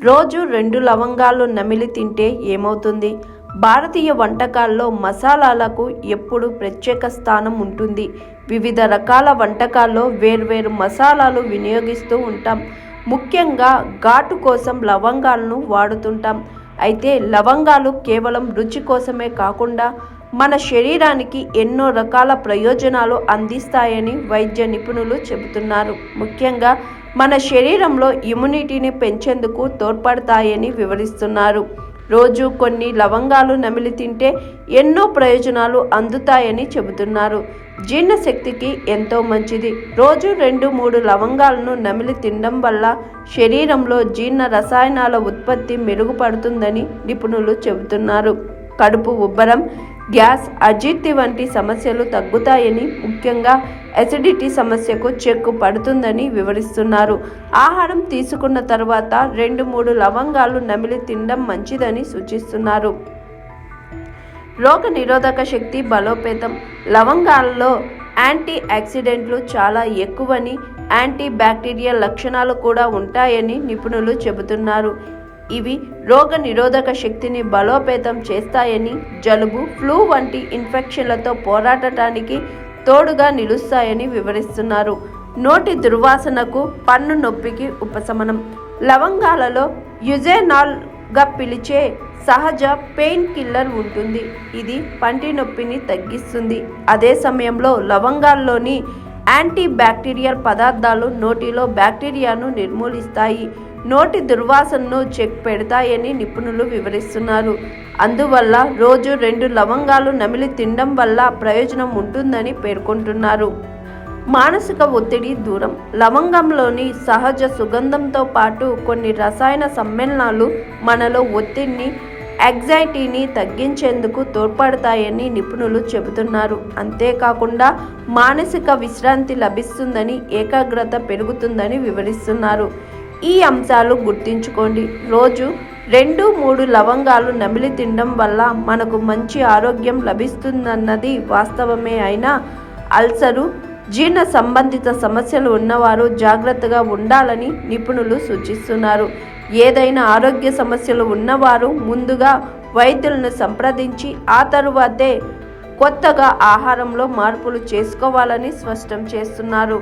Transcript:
రోజు 2 లవంగాలు నమిలి తింటే ఏమవుతుంది? భారతీయ వంటకాల్లో మసాలాలకు ఎప్పుడూ ప్రత్యేక స్థానం ఉంటుంది. వివిధ రకాల వంటకాల్లో వేర్వేరు మసాలాలు వినియోగిస్తూ ఉంటాం. ముఖ్యంగా ఘాటు కోసం లవంగాలను వాడుతుంటాం. అయితే లవంగాలు కేవలం రుచి కోసమే కాకుండా మన శరీరానికి ఎన్నో రకాల ప్రయోజనాలు అందిస్తాయని వైద్య నిపుణులు చెబుతున్నారు. ముఖ్యంగా మన శరీరంలో ఇమ్యూనిటీని పెంచేందుకు తోడ్పడతాయని వివరిస్తున్నారు. రోజు కొన్ని లవంగాలు నమిలి తింటే ఎన్నో ప్రయోజనాలు అందుతాయని చెబుతున్నారు. జీర్ణశక్తికి ఎంతో మంచిది. రోజు 2-3 లవంగాలను నమిలి తినడం వల్ల శరీరంలో జీర్ణ రసాయనాల ఉత్పత్తి మెరుగుపడుతుందని నిపుణులు చెబుతున్నారు. కడుపు ఉబ్బరం, గ్యాస్, అజీర్తి వంటి సమస్యలు తగ్గుతాయని, ముఖ్యంగా అసిడిటీ సమస్యకు చెక్ పడుతుందని వివరిస్తున్నారు. ఆహారం తీసుకున్న తర్వాత 2-3 లవంగాలు నమిలి తినడం మంచిదని సూచిస్తున్నారు. రోగ నిరోధక శక్తి బలోపేతం. లవంగాల్లో యాంటీ ఆక్సిడెంట్లు చాలా ఎక్కువని, యాంటీ బ్యాక్టీరియల్ లక్షణాలు కూడా ఉంటాయని నిపుణులు చెబుతున్నారు. ఇవి రోగ నిరోధక శక్తిని బలోపేతం చేస్తాయని, జలుబు, ఫ్లూ వంటి ఇన్ఫెక్షన్లతో పోరాడటానికి తోడుగా నిలుస్తాయని వివరిస్తున్నారు. నోటి దుర్వాసనకు, పన్ను నొప్పికి ఉపశమనం. లవంగాలలో యుజెనాల్గా పిలిచే సహజ పెయిన్ కిల్లర్ ఉంటుంది. ఇది పంటి నొప్పిని తగ్గిస్తుంది. అదే సమయంలో లవంగాల్లోని యాంటీ బ్యాక్టీరియల్ పదార్థాలు నోటిలో బ్యాక్టీరియాను నిర్మూలిస్తాయి, నోటి దుర్వాసనను చెక్ పెడతాయని నిపుణులు వివరిస్తున్నారు. అందువల్ల రోజు 2 లవంగాలు నమిలి తినడం వల్ల ప్రయోజనం ఉంటుందని పేర్కొంటున్నారు. మానసిక ఒత్తిడి దూరం. లవంగంలోని సహజ సుగంధంతో పాటు కొన్ని రసాయన సమ్మేళనాలు మనలో ఒత్తిడిని, యాంగ్జైటీని తగ్గించేందుకు తోడ్పడతాయని నిపుణులు చెబుతున్నారు. అంతేకాకుండా మానసిక విశ్రాంతి లభిస్తుందని, ఏకాగ్రత పెరుగుతుందని వివరిస్తున్నారు. ఈ అంశాలు గుర్తుంచుకోండి. రోజు 2-3 లవంగాలు నమిలి తినడం వల్ల మనకు మంచి ఆరోగ్యం లభిస్తుందన్నది వాస్తవమే అయినా, అల్సరు, జీర్ణ సంబంధిత సమస్యలు ఉన్నవారు జాగ్రత్తగా ఉండాలని నిపుణులు సూచిస్తున్నారు. ఏదైనా ఆరోగ్య సమస్యలు ఉన్నవారు ముందుగా వైద్యులను సంప్రదించి ఆ తరువాతే కొత్తగా ఆహారంలో మార్పులు చేసుకోవాలని స్పష్టం చేస్తున్నారు.